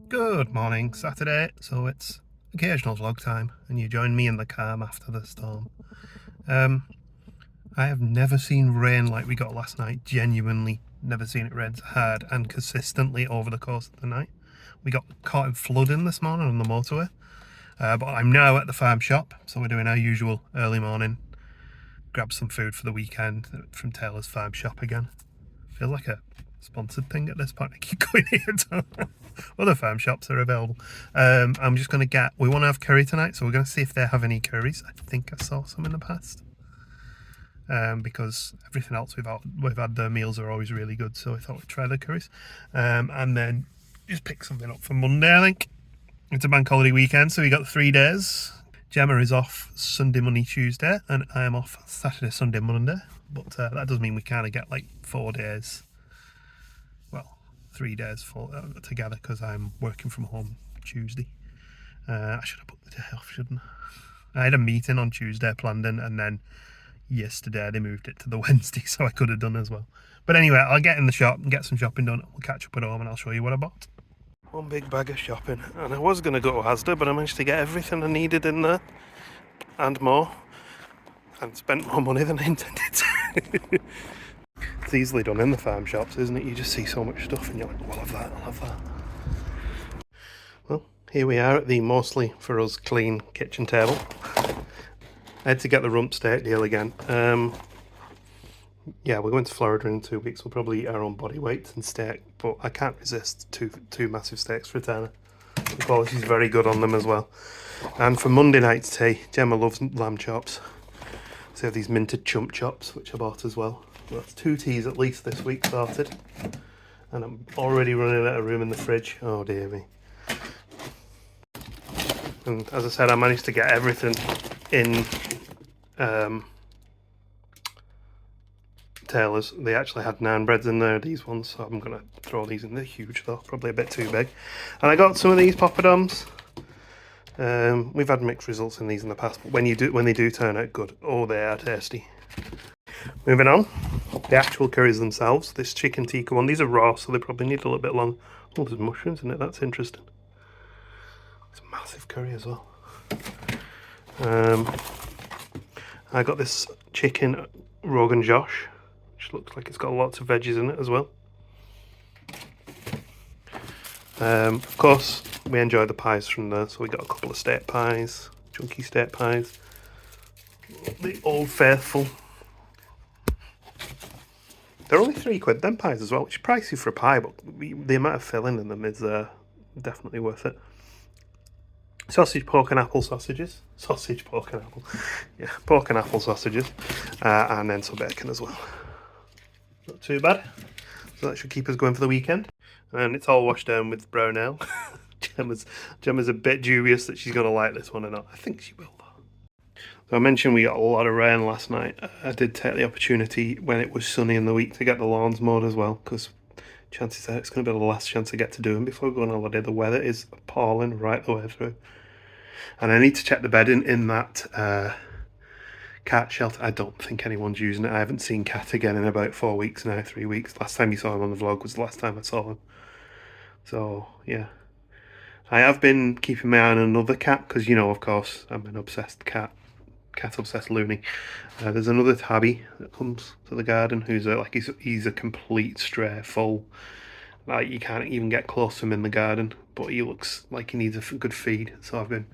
Good morning, Saturday, so it's occasional vlog time, and you join me in the calm after the storm. Um, I have never seen rain like we got last night, genuinely never seen it rain so hard and consistently over the course of the night. We got caught in flooding this morning on the motorway, but I'm now at the farm shop, so we're doing our usual early morning, grab some food for the weekend from Taylor's farm shop again. Feels like a sponsored thing at this point. I keep going here. Other farm shops are available. I'm just going to get. We want to have curry tonight, so we're going to see if they have any curries. I think I saw some in the past. Because everything else we've had their meals are always really good, so I thought we'd try the curries. And then just pick something up for Monday. I think it's a bank holiday weekend, so we got 3 days. Gemma is off Sunday, Monday, Tuesday, and I am off Saturday, Sunday, Monday. But that does mean we kind of get like 4 days. Well, 3 days together because I'm working from home Tuesday. I should have booked the day off, shouldn't I? I had a meeting on Tuesday planned in, and then yesterday they moved it to the Wednesday, so I could have done as well. But anyway, I'll get in the shop and get some shopping done. We'll catch up at home and I'll show you what I bought. One big bag of shopping, and I was going to go to Asda, but I managed to get everything I needed in there and more, and spent more money than I intended to. It's easily done in the farm shops, isn't it? You just see so much stuff and you're like, I'll have that, I'll have that. Well, here we are at the mostly for us clean kitchen table. I had to get the rump steak deal again. Yeah, we're going to Florida in 2 weeks. We'll probably eat our own body weight and steak, but I can't resist two massive steaks for a tenner. The quality's very good on them as well. And for Monday night's tea, Gemma loves lamb chops. So I have these minted chump chops, which I bought as well. That's 2 teas at least this week started. And I'm already running out of room in the fridge. Oh dear me. And as I said, I managed to get everything in Taylor's. They actually had naan breads in there, these ones, so I'm going to throw these in. They're huge though, probably a bit too big. And I got some of these poppadoms. We've had mixed results in these in the past, but when they do turn out good, oh, they are tasty. Moving on, the actual curries themselves. This chicken tikka one, these are raw, so they probably need a little bit long. Oh, there's mushrooms in it, that's interesting. It's a massive curry as well. I got this chicken Rogan Josh, which looks like it's got lots of veggies in it as well. Of course, we enjoy the pies from there, so we got a couple of steak pies, chunky steak pies. The Old Faithful. They're only £3, them pies as well, which is pricey for a pie, but the amount of filling in them is definitely worth it. Sausage, pork and apple sausages. Sausage, pork and apple. Yeah, pork and apple sausages. And then some bacon as well. Not too bad. So that should keep us going for the weekend. And it's all washed down with brown ale. Gemma's a bit dubious that she's going to like this one or not. I think she will though. So I mentioned we got a lot of rain last night. I did take the opportunity when it was sunny in the week to get the lawns mowed as well, because chances are it's going to be the last chance I get to do them before we go on holiday. The weather is appalling right the way through. And I need to check the bedding in that cat shelter. I don't think anyone's using it. I haven't seen Cat again in about 4 weeks now, 3 weeks. Last time you saw him on the vlog was the last time I saw him. So, yeah. I have been keeping my eye on another cat, because, you know, of course, I'm an obsessed cat-obsessed loony. There's another tabby that comes to the garden who's he's a complete stray, full. Like, you can't even get close to him in the garden, but he looks like he needs a good feed. So I've been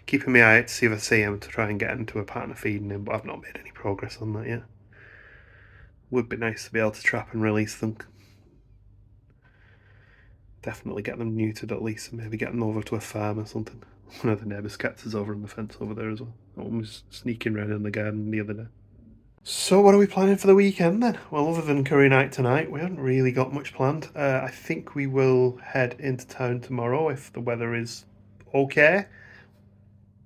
keeping my eye out to see if I see him to try and get into a pattern of feeding him, but I've not made any progress on that yet. Would be nice to be able to trap and release them. Definitely get them neutered at least, and maybe get them over to a farm or something. One of the neighbours' cats is over on the fence over there as well. One was sneaking around in the garden the other day. So what are we planning for the weekend then? Well, other than curry night tonight, we haven't really got much planned. I think we will head into town tomorrow if the weather is okay.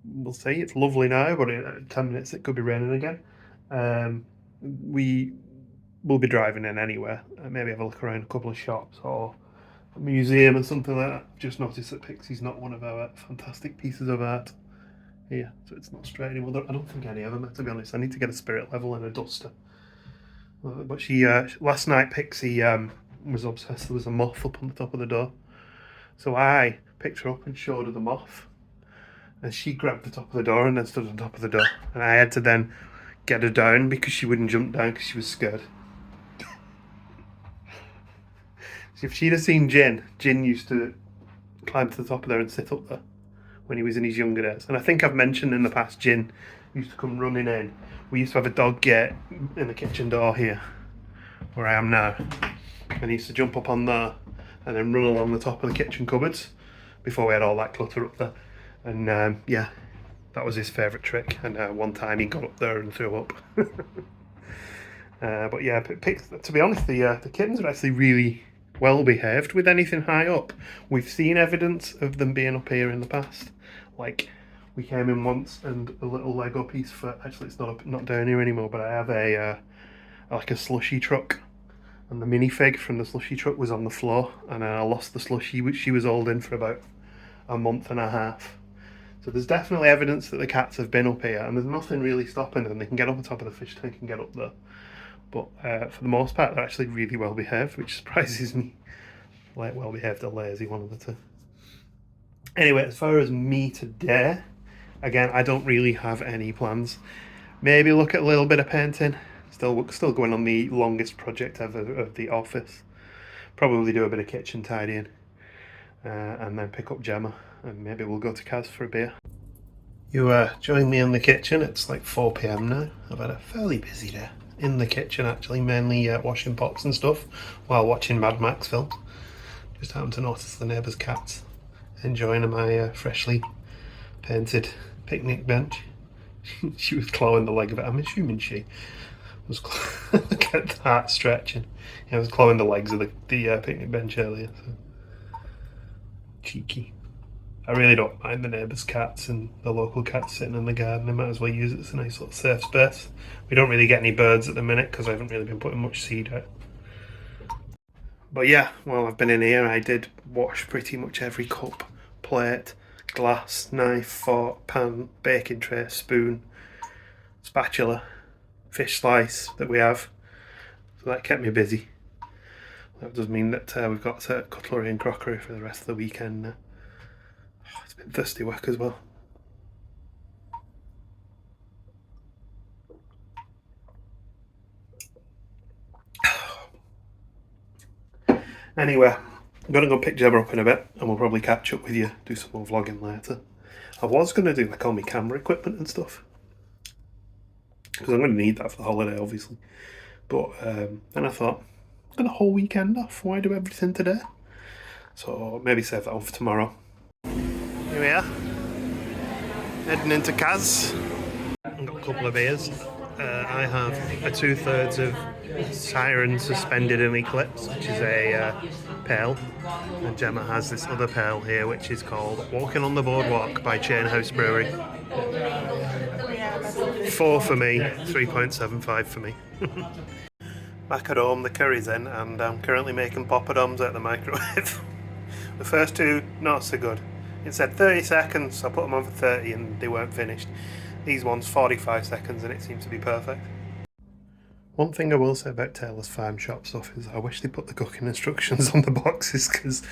We'll see. It's lovely now, but in 10 minutes it could be raining again. We will be driving in anyway. Maybe have a look around a couple of shops or a museum or something like that. I've just noticed that Pixie's not one of our fantastic pieces of art here, so it's not straight anymore. I don't think any of them are, to be honest. I need to get a spirit level and a duster. But she last night Pixie was obsessed. There was a moth up on the top of the door, So I picked her up and showed her them off. And she grabbed the top of the door and then stood on top of the door. And I had to then get her down because she wouldn't jump down because she was scared. So if she'd have seen Jin used to climb to the top of there and sit up there when he was in his younger days. And I think I've mentioned in the past, Jin used to come running in. We used to have a dog gate in the kitchen door here, where I am now. And he used to jump up on there and then run along the top of the kitchen cupboards before we had all that clutter up there. And yeah, that was his favourite trick. And one time he got up there and threw up. But yeah, to be honest, the kittens are actually really well behaved with anything high up. We've seen evidence of them being up here in the past. Like, we came in once and a little Lego piece for, actually it's not down here anymore, but I have a like a slushy truck, and the minifig from the slushy truck was on the floor, and I lost the slushy which she was holding for about a month and a half. So there's definitely evidence that the cats have been up here, and there's nothing really stopping them. They can get up on top of the fish tank and get up there. But for the most part, they're actually really well behaved, which surprises me. Like, well behaved or lazy, one of the two. Anyway, as far as me today, again, I don't really have any plans. Maybe look at a little bit of painting. Still going on the longest project ever of the office. Probably do a bit of kitchen tidying. And then pick up Gemma. And maybe we'll go to Kaz for a beer. You join me in the kitchen. It's like 4 PM now. I've had a fairly busy day. In the kitchen, actually, mainly washing pots and stuff while watching Mad Max films. Just happened to notice the neighbour's cats enjoying my freshly painted picnic bench. She was clawing the leg of it. I'm assuming she was look at that stretching. I was clawing the legs of the picnic bench earlier. So. Cheeky. I really don't mind the neighbours' cats and the local cats sitting in the garden. They might as well use it as a nice little safe space. We don't really get any birds at the minute because I haven't really been putting much seed out. But yeah, while I've been in here, I did wash pretty much every cup, plate, glass, knife, fork, pan, baking tray, spoon, spatula, fish slice that we have. So that kept me busy. That does mean that we've got cutlery and crockery for the rest of the weekend now. It's been thirsty work as well. Anyway, I'm going to go pick Gemma up in a bit and we'll probably catch up with you, do some more vlogging later. I was going to do like all my camera equipment and stuff, because I'm going to need that for the holiday obviously. But then I thought, I've got the whole weekend off, why do everything today? So maybe save that on for tomorrow. Here we are, heading into Kaz. I've got a couple of beers. I have a 2/3 of Siren Suspended in Eclipse, which is a pale, and Gemma has this other pale here which is called Walking on the Boardwalk by Chainhouse Brewery. 4 for me, 3.75 for me. Back at home, the curry's in, and I'm currently making poppadoms out of the microwave. The first two, not so good. It said 30 seconds, so I put them on for 30 and they weren't finished. These ones 45 seconds and it seems to be perfect. One thing I will say about Taylor's farm shop stuff is I wish they put the cooking instructions on the boxes, because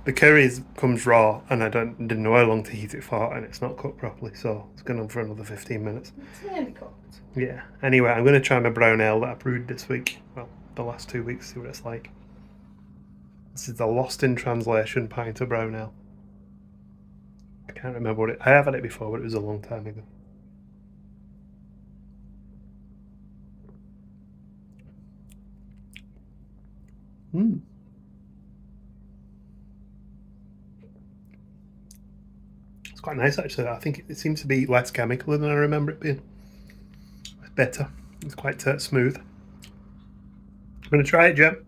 the curry comes raw and I didn't know how long to heat it for, and it's not cooked properly, so it's going on for another 15 minutes. It's nearly cooked. Yeah. Anyway, I'm going to try my brown ale that I brewed this week. Well, the last 2 weeks, see what it's like. This is the Lost in Translation pint of brown ale. I can't remember what I have had it before, but it was a long time ago. It's quite nice actually. I think it seems to be less chemical than I remember it being. It's better. It's quite smooth. I'm going to try it, Gem.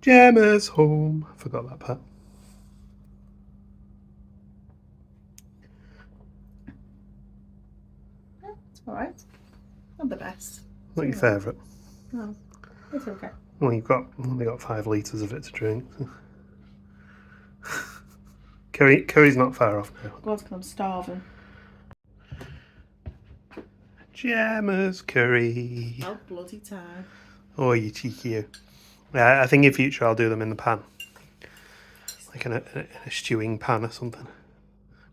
Gemma's home. I forgot that part. Yeah, it's alright. Not the best. Not your favourite? No, it's okay. Well, you've only got 5 litres of it to drink. Curry's not far off now. God, I'm starving. Gemma's curry. Oh, bloody time. Oh, you cheeky you. I think in future I'll do them in the pan. like in a stewing pan or something.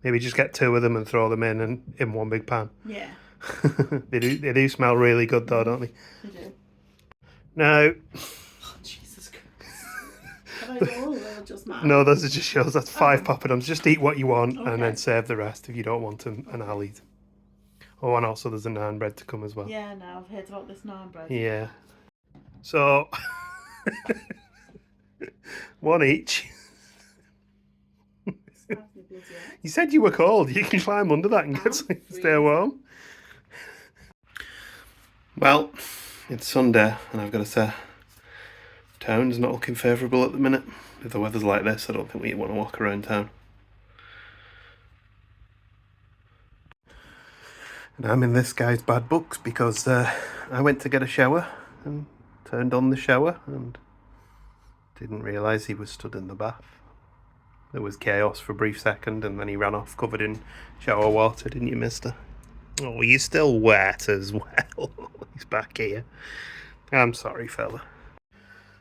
Maybe just get 2 of them and throw them in one big pan. Yeah. They do smell really good though, don't they? They do. No. Oh, Jesus Christ. Have I got all or just mine? No, those are just shows. That's 5 poppadoms. Just eat what you want and Okay. then save the rest if you don't want them, and I'll eat them. Oh, and also there's a naan bread to come as well. Yeah, no, I've heard about this naan bread. Yeah. So, 1 each. You said you were cold. You can climb under that and stay warm. Well, it's Sunday, and I've got to say, town's not looking favourable at the minute. If the weather's like this, I don't think we want to walk around town. And I'm in this guy's bad books because I went to get a shower and turned on the shower and didn't realise he was stood in the bath. There was chaos for a brief second, and then he ran off covered in shower water, didn't you, mister? Oh, you're still wet as well. He's back here. I'm sorry, fella.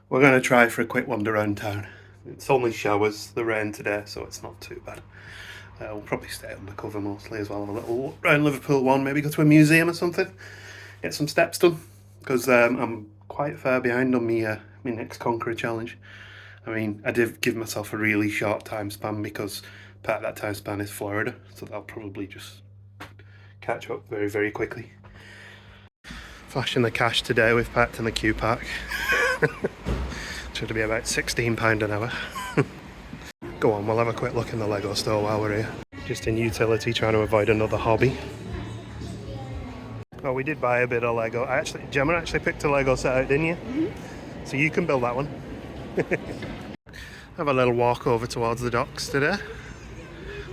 We're going to try for a quick wander around town. It's only showers, the rain today, so it's not too bad. We'll probably stay undercover mostly as well. Have a little walk around Liverpool one, maybe go to a museum or something. Get some steps done, because I'm quite far behind on my next Conqueror challenge. I mean, I did give myself a really short time span because part of that time span is Florida, so that'll probably just catch up very, very quickly. Flashing the cash today, we've parked in the Q Park. Should be about £16 an hour. Go on, we'll have a quick look in the Lego store while we're here. Just in utility, trying to avoid another hobby. Oh, we did buy a bit of Lego. Gemma actually picked a Lego set out, didn't you? Mm-hmm. So you can build that one. Have a little walk over towards the docks today.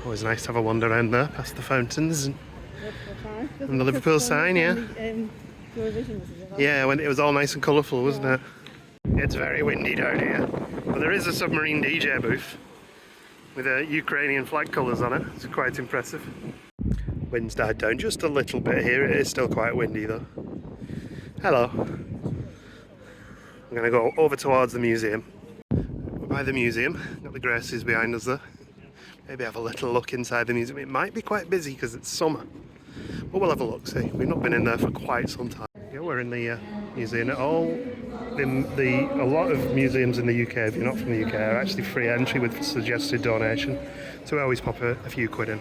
Always nice to have a wander around there, past the fountains and the Liverpool sign, yeah. Yeah, when it was all nice and colourful, wasn't it? It's very windy down here, but there is a submarine DJ booth with Ukrainian flag colours on it. It's quite impressive. Wind's died down just a little bit here. It is still quite windy though. Hello. I'm going to go over towards the museum. We're by the museum, got the Gracies behind us there. Maybe have a little look inside the museum. It might be quite busy because it's summer, but we'll have a look, see. We've not been in there for quite some time. Yeah, we're in the museum. A lot of museums in the UK, if you're not from the UK, are actually free entry with suggested donation, so we always pop a few quid in.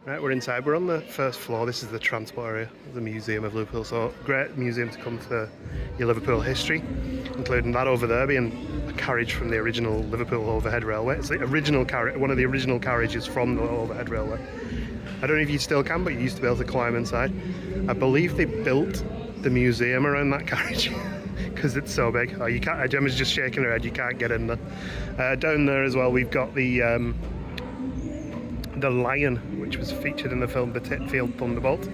Right, we're inside. We're on the first floor. This is the transport area of the Museum of Liverpool. So, great museum to come for your Liverpool history, including that over there being a carriage from the original Liverpool overhead railway. It's the original one of the original carriages from the overhead railway. I don't know if you still can, but you used to be able to climb inside. I believe they built the museum around that carriage because it's so big. Oh, you can't. Gemma's just shaking her head. You can't get in there. Down there as well, we've got the lion, which was featured in the film The Titfield Thunderbolt.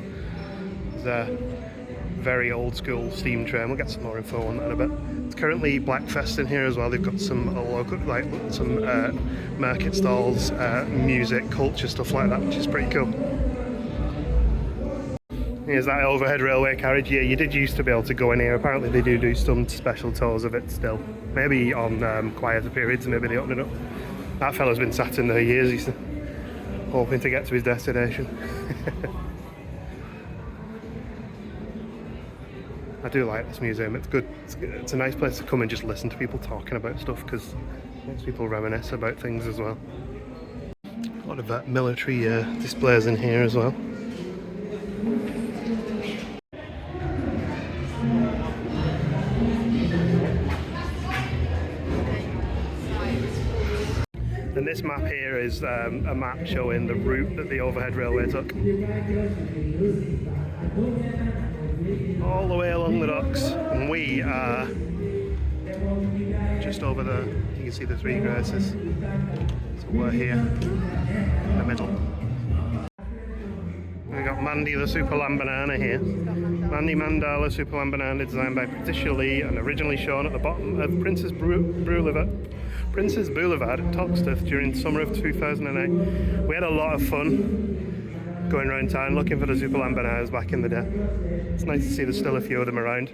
It's a very old school steam train. We'll get some more info on that in a bit. It's currently Blackfest in here as well. They've got some local, some market stalls, music, culture, stuff like that, which is pretty cool. Here's that overhead railway carriage. Yeah, you did used to be able to go in here. Apparently they do some special tours of it still. Maybe on quieter periods, maybe they open it up. That fella's been sat in there years. He's hoping to get to his destination. I do like this museum. It's good. It's a nice place to come and just listen to people talking about stuff, because it makes people reminisce about things as well. A lot of military displays in here as well. And this map here is a map showing the route that the overhead railway took. All the way along the docks, and we are just over there. You can see the three Graces. So we're here in the middle. We've got Mandy the Super Lamb Banana here. Mandy Mandala Super Lamb Banana, designed by Patricia Lee and originally shown at the bottom of Princess Boulevard, Toxteth, during summer of 2008. We had a lot of fun going around town looking for the Super Lamb Bananas back in the day. It's nice to see there's still a few of them around.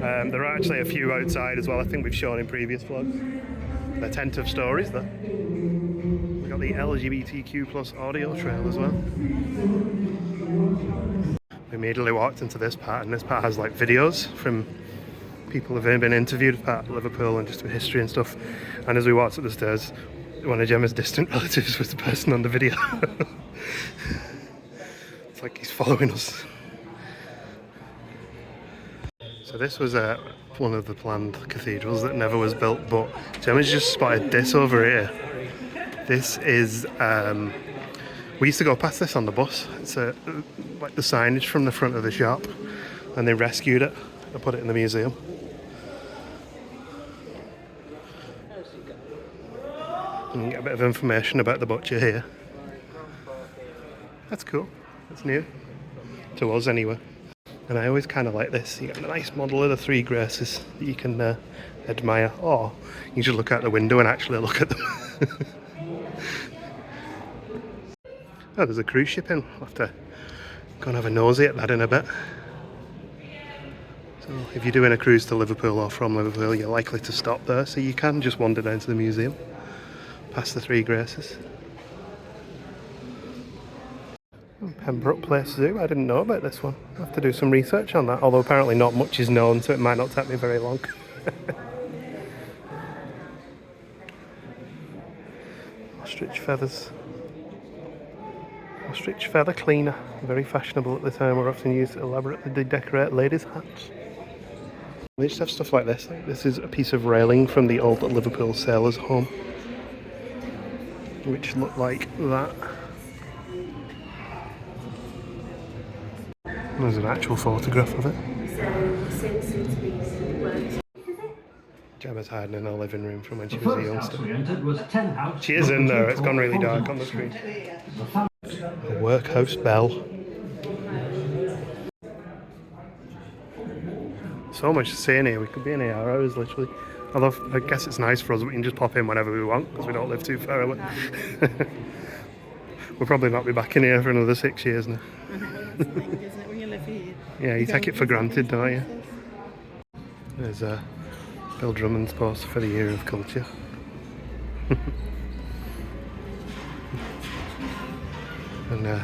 There are actually a few outside as well, I think we've shown in previous vlogs. The tent of stories there. We got the LGBTQ plus audio trail as well. We immediately walked into this part, and this part has like videos from people who've been interviewed about Liverpool and just history and stuff. And as we walked up the stairs, one of Gemma's distant relatives was the person on the video. It's like he's following us. So this was one of the planned cathedrals that never was built, but Gemma's just spotted this over here. This is, we used to go past this on the bus. It's like the signage from the front of the shop, and they rescued it and put it in the museum. And you get a bit of information about the butcher here. That's cool. That's new. To us anyway. And I always kind of like this. You got a nice model of the Three Graces that you can admire. Or you should look out the window and actually look at them. Oh, there's a cruise ship in. I'll have to go and have a nosy at that in a bit. So if you're doing a cruise to Liverpool or from Liverpool, you're likely to stop there. So you can just wander down to the museum, past the Three Graces. Pembroke Place Zoo, I didn't know about this one. I'll have to do some research on that, although apparently not much is known, so it might not take me very long. Ostrich feathers. Ostrich feather cleaner. Very fashionable at the time, were often used to elaborately decorate ladies' hats. They just have stuff like this. Like this is a piece of railing from the old Liverpool sailors' home, which looked like that. There's an actual photograph of it. Gemma's hiding in her living room from when she was a youngster. She is in there, it's gone really dark on the screen. A workhouse bell. So much to see in here, we could be in here hours literally. Although I guess it's nice for us, we can just pop in whenever we want because we don't live too far away. We'll probably not be back in here for another 6 years now. Yeah, you take it for granted, don't you? There's Bill Drummond's poster for the Year of Culture. And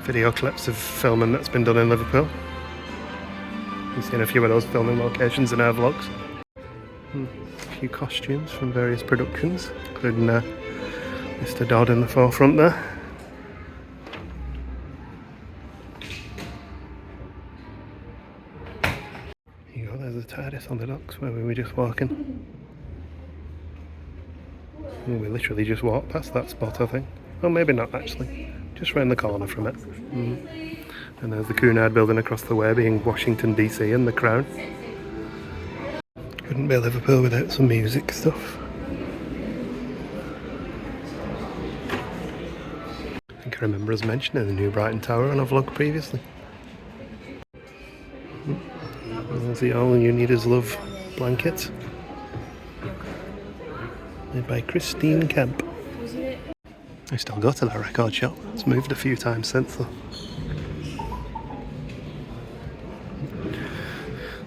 video clips of filming that's been done in Liverpool. You've seen a few of those filming locations in our vlogs. A few costumes from various productions, including Mr. Dodd in the forefront there. There's a TARDIS on the docks where we were just walking. And we literally just walked past that spot, I think. Well, maybe not actually. Just round the corner from it. And there's the Cunard building across the way being Washington DC and the Crown. Couldn't be Liverpool without some music stuff. I think I remember us mentioning the New Brighton Tower on a vlog previously. There's the All You Need Is Love blanket. Made by Christine Kemp. I still go to that record shop. It's moved a few times since though.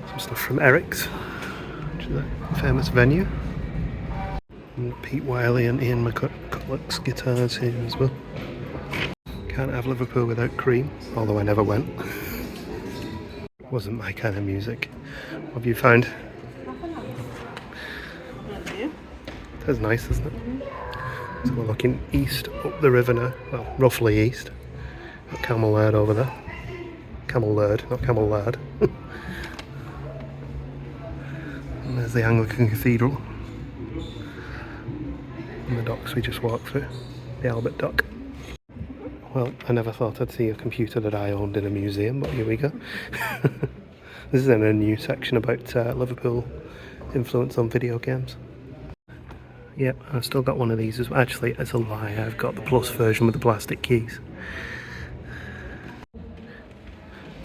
Some stuff from Eric's, which is a famous venue. And Pete Wiley and Ian McCulloch's guitars here as well. Can't have Liverpool without Cream, although I never went. Wasn't my kind of music. What have you found? That's nice, isn't it? So we're looking east up the river now. Well, roughly east. Got Camel Lard over there. Camel Lard, not Camel Lard. And there's the Anglican Cathedral. And the docks we just walked through. The Albert Dock. Well, I never thought I'd see a computer that I owned in a museum, but here we go. This is in a new section about Liverpool influence on video games. Yep, I've still got one of these as well. Actually, it's a lie, I've got the Plus version with the plastic keys.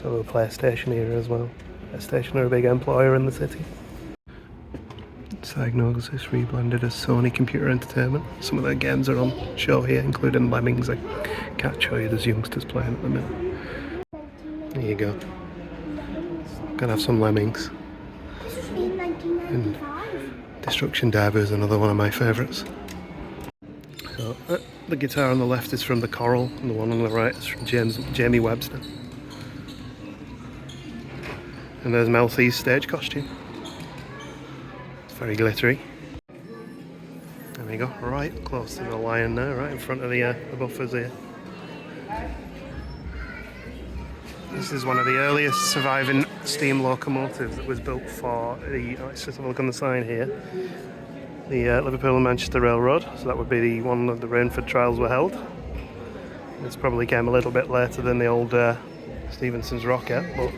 So a PlayStation here as well. PlayStation are a big employer in the city. Psygnosis rebranded as Sony Computer Entertainment. Some of their games are on show here, including Lemmings. I can't show you, there's youngsters playing at the minute. There you go. Gonna have some Lemmings. And Destruction Derby is another one of my favourites. So the guitar on the left is from the Coral, and the one on the right is from Jamie Webster. And there's Mel C's stage costume. It's very glittery. There we go, right close to the lion there, right in front of the buffers here. This is one of the earliest surviving steam locomotives that was built for the, let's just have a look on the sign here, the Liverpool and Manchester Railroad. So that would be the one that the Rainford trials were held. This probably came a little bit later than the old Stephenson's rocket, but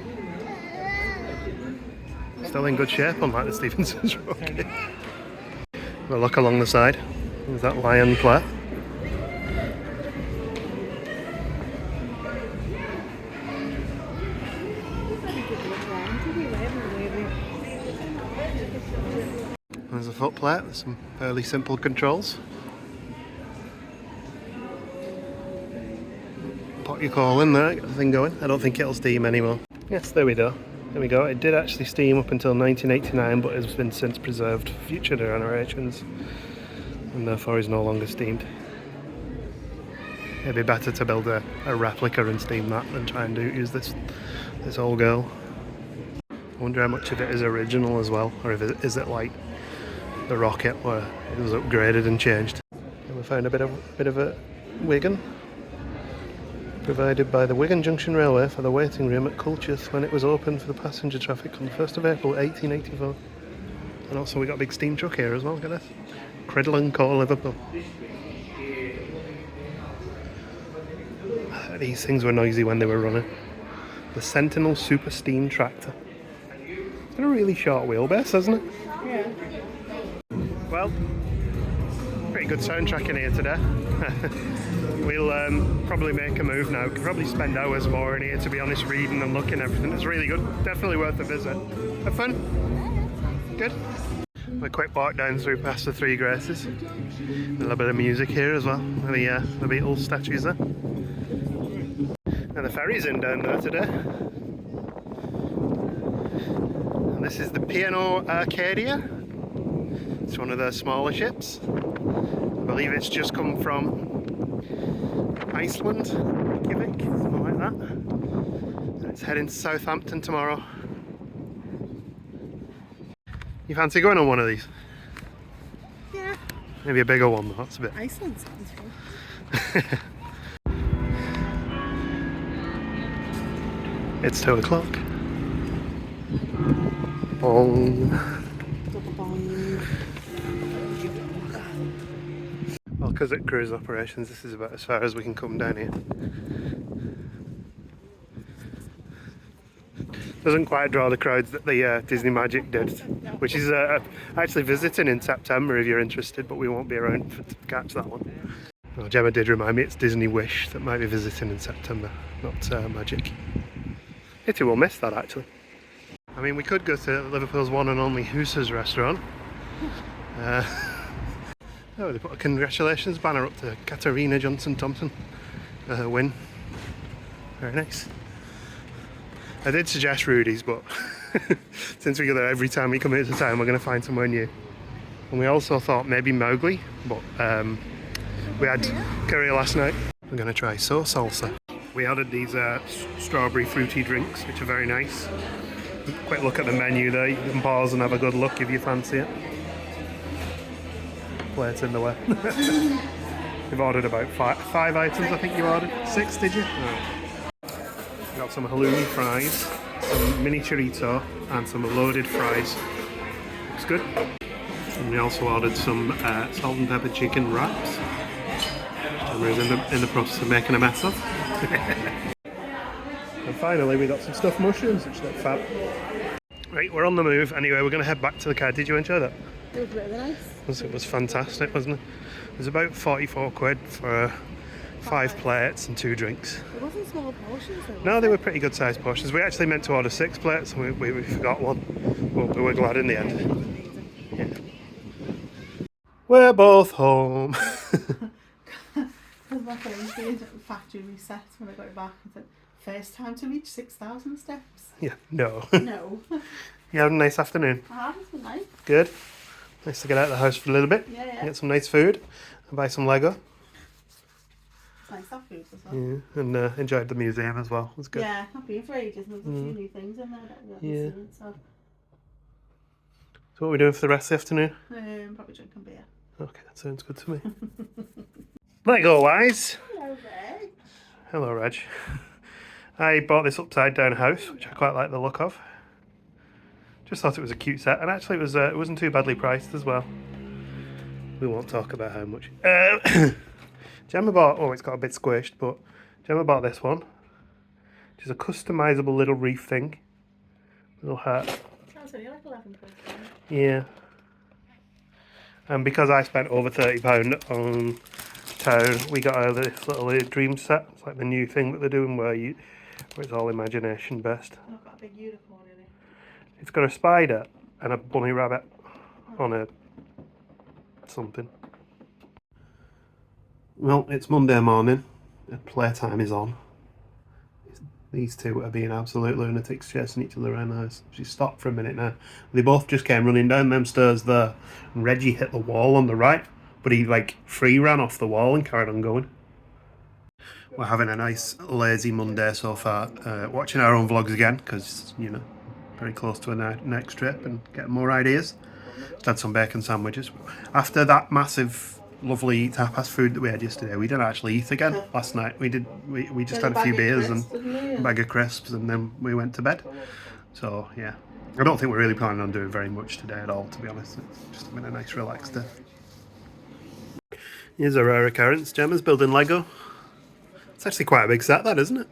still in good shape, unlike the Stephenson's rocket. We'll look along the side. There's that lion plate. There's a foot plate with some fairly simple controls. Put your coal in there, get the thing going. I don't think it'll steam anymore. Yes, there we go. There we go. It did actually steam up until 1989, but has been since preserved for future generations, and therefore is no longer steamed. It'd be better to build a replica and steam that than try and use this old girl. I wonder how much of it is original as well, or is it like the rocket where it was upgraded and changed. And we found a bit of a Wigan, provided by the Wigan Junction Railway for the waiting room at Culcheth when it was opened for the passenger traffic on the 1st of April 1884. And also we got a big steam truck here as well, look at this. Cradle and Core Liverpool. These things were noisy when they were running. The Sentinel Super Steam Tractor. It's got a really short wheelbase, hasn't it? Yeah. Well, pretty good soundtrack in here today. We'll probably make a move now. Could probably spend hours more in here, to be honest, reading and looking at everything. It's really good. Definitely worth a visit. Have fun? Good? A quick walk down through past the Three Graces. A little bit of music here as well. The Beatles statues there. And the ferry's in down there today. And this is the P&O Arcadia. It's one of their smaller ships. I believe it's just come from Iceland, Reykjavik, something like that. And it's heading to Southampton tomorrow. You fancy going on one of these? Yeah. Maybe a bigger one though, that's a bit. Iceland sounds fun. It's 2 o'clock. Bong. Double bong. Well, because at cruise operations, this is about as far as we can come down here. Doesn't quite draw the crowds that the Disney Magic did, which is actually visiting in September if you're interested, but we won't be around to catch that one. Well, Gemma did remind me it's Disney Wish that might be visiting in September, not Magic. Hitty will miss that actually. I mean, we could go to Liverpool's one and only Hooser's restaurant. Oh, they put a congratulations banner up to Katarina Johnson-Thompson win. Very nice. I did suggest Rudy's, but since we go there every time we come into town, we're going to find somewhere new. And we also thought maybe Mowgli, but we had curry last night. We're going to try So Salsa. We ordered these strawberry fruity drinks, which are very nice. Quick look at the menu there, you can pause and have a good look if you fancy it. Plate in the way. We've ordered about five items, I think you ordered. 6, did you? No. We got some halloumi fries, some mini chorizo, and some loaded fries. Looks good. And we also ordered some salt and pepper chicken wraps. We're in the process of making a mess of. And finally we got some stuffed mushrooms, which look fab. Right, we're on the move. Anyway, we're going to head back to the car. Did you enjoy that? It was really nice. It was fantastic, wasn't it? It was about 44 quid for 5 plates and 2 drinks. It wasn't small portions though. No, they were pretty good sized portions. We actually meant to order 6 plates and we forgot one. But we were glad in the end. Yeah. We're both home. Because my phone did factory reset when I got it back and said, first time to reach 6,000 steps. Yeah, no. No. You had a nice afternoon? I have, it's been nice. Good. Nice to get out of the house for a little bit. Yeah. Get some nice food and buy some Lego. It's nice to have food as well. Yeah, and enjoyed the museum as well. It was good. Yeah, I've been for ages and there's a few new things in there that we haven't seen. So what are we doing for the rest of the afternoon? probably drinking beer. Okay, that sounds good to me. Lego wise. Hello, Ray. Hello, Reg. I bought this upside down house, which I quite like the look of. Just thought it was a cute set, and actually it wasn't too badly priced as well. We won't talk about how much. Gemma bought, it's got a bit squished, but Gemma bought this one, which is a customisable little reef thing. Little hat. Sounds only like £11. Yeah. And because I spent over £30 on town, we got her this little dream set. It's like the new thing that they're doing where it's all imagination based. I've got a big unicorn in it. It's got a spider and a bunny rabbit on a something. Well, it's Monday morning. Playtime is on. These two are being absolute lunatics chasing each other around the house. She stopped for a minute now. They both just came running down them stairs there. And Reggie hit the wall on the right, but he free ran off the wall and carried on going. We're having a nice lazy Monday so far. Watching our own vlogs again because, very close to a next trip and getting more ideas. Just had some bacon sandwiches. After that massive lovely tapas food that we had yesterday, we didn't actually eat again last night. We just had a few beers and a bag of crisps, and then we went to bed. So yeah, I don't think we're really planning on doing very much today at all, to be honest. It's just been a nice relaxed day. Here's a rare occurrence. Gemma's building Lego. It's actually quite a big set, that, isn't it?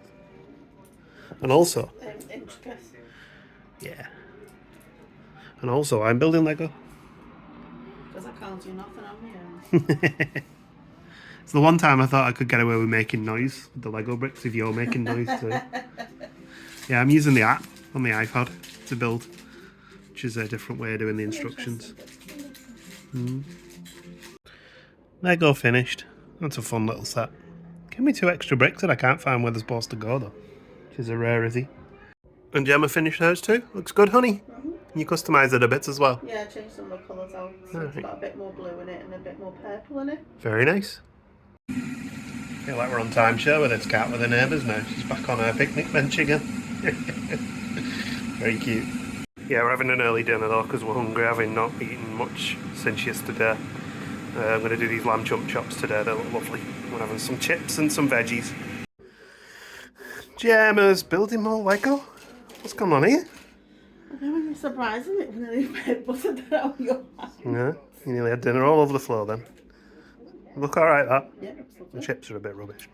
And also, yeah. And also, I'm building Lego. Because I can't do nothing on my own. It's the one time I thought I could get away with making noise with the Lego bricks if you're making noise too. Yeah, I'm using the app on the iPad to build, which is a different way of doing the instructions. Lego finished. That's a fun little set. Give me 2 extra bricks that I can't find where they're supposed to go though, which is a rarity. And Gemma finished hers too. Looks good, honey. You customise it a bit as well. Yeah, change some of the colours out. So it's got a bit more blue in it and a bit more purple in it. Very nice. Feel like we're on timeshare with this cat with her neighbours now. She's back on her picnic bench again. Very cute. Yeah, we're having an early dinner though because we're hungry, having not eaten much since yesterday. I'm going to do these lamb chump chops today. They look lovely. We're having some chips and some veggies. Gemma's building more Lego. What's going on here? I know you're surprising it when they buttered it out your hand. Yeah, you nearly had dinner all over the floor then. Look alright that. Yeah, the chips are a bit rubbish.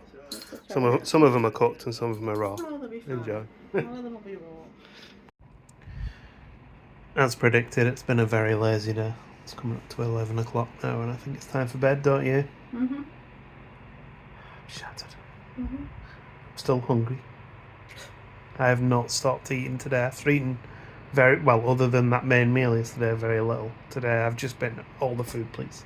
Some of them are cooked and some of them are raw. Oh, they'll be fine. Enjoy. All of them will be raw. As predicted, it's been a very lazy day. It's coming up to 11 o'clock now and I think it's time for bed, don't you? Mhm. I'm shattered. Mhm. I'm still hungry. I have not stopped eating today. I've eaten very well, other than that main meal yesterday, very little. Today I've just been all the food, please.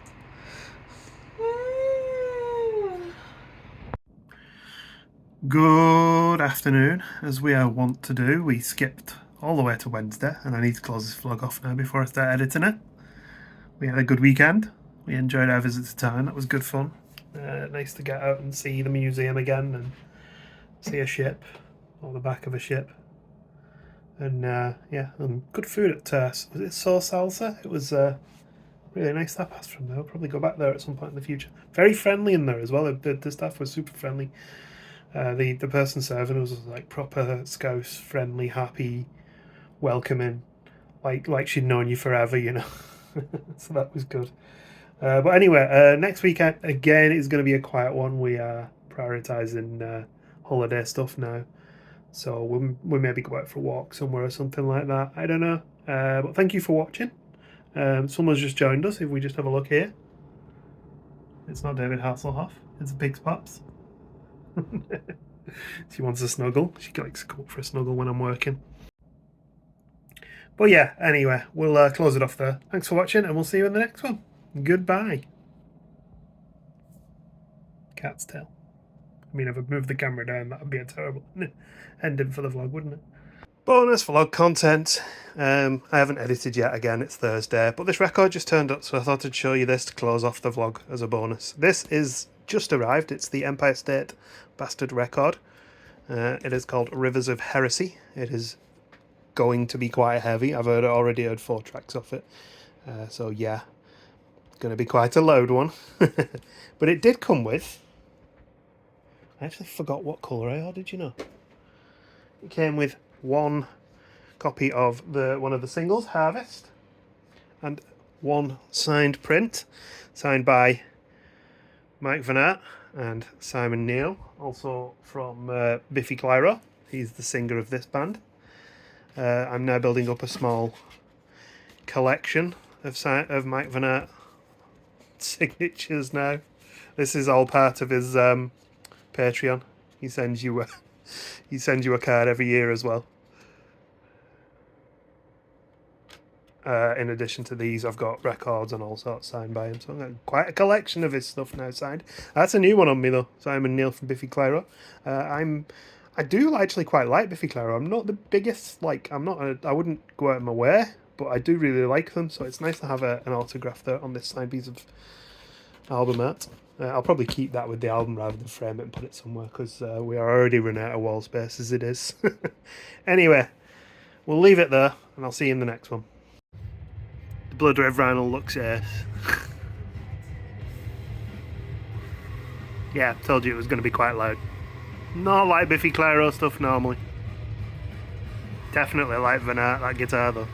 Good afternoon. As we are wont to do, we skipped all the way to Wednesday, and I need to close this vlog off now before I start editing it. We had a good weekend. We enjoyed our visit to town. That was good fun. Nice to get out and see the museum again and see a ship, or the back of a ship. And yeah, good food at was it So Salsa? It was really nice tapas from there. I'll probably go back there at some point in the future. Very friendly in there as well. The staff was super friendly. The person serving was like proper Scouse, friendly, happy, welcoming, like she'd known you forever, So that was good. But anyway, next weekend again is going to be a quiet one. We are prioritising holiday stuff now. So we'll maybe go out for a walk somewhere or something like that. I don't know. But thank you for watching. Someone's just joined us. If we just have a look here. It's not David Hasselhoff. It's Pig's Pops. She wants a snuggle. She likes to come up for a snuggle when I'm working. But yeah, anyway, we'll close it off there. Thanks for watching and we'll see you in the next one. Goodbye. Cat's tail. I mean, if I moved the camera down, that would be a terrible ending for the vlog, wouldn't it? Bonus vlog content. I haven't edited yet, again, it's Thursday, but this record just turned up, so I thought I'd show you this to close off the vlog as a bonus. This is just arrived, it's the Empire State Bastard record. It is called Rivers of Heresy. It is going to be quite heavy. I've already heard 4 tracks off it, so yeah, going to be quite a loud one. But it did come with, I actually forgot what colour I ordered, you know. It came with 1 copy of one of the singles, Harvest, and 1 signed print, signed by Mike Van Aert and Simon Neil, also from Biffy Clyro. He's the singer of this band. I'm now building up a small collection of Mike Van Aert signatures now. This is all part of his Patreon. He sends you a card every year as well. In addition to these, I've got records and all sorts signed by him. So I've got quite a collection of his stuff now signed. That's a new one on me though. Simon Neil from Biffy Clyro. I do actually quite like Biffy Clyro. I'm not the biggest, I wouldn't go out of my way, but I do really like them. So it's nice to have an autograph there on this signed piece of album art. I'll probably keep that with the album rather than frame it and put it somewhere, because we are already running out of wall space as it is. Anyway, we'll leave it there, and I'll see you in the next one. The Blood Red Vinyl looks ace. Yeah, told you it was going to be quite loud. Not like Biffy Clyro stuff normally. Definitely like Van Aert, that guitar though.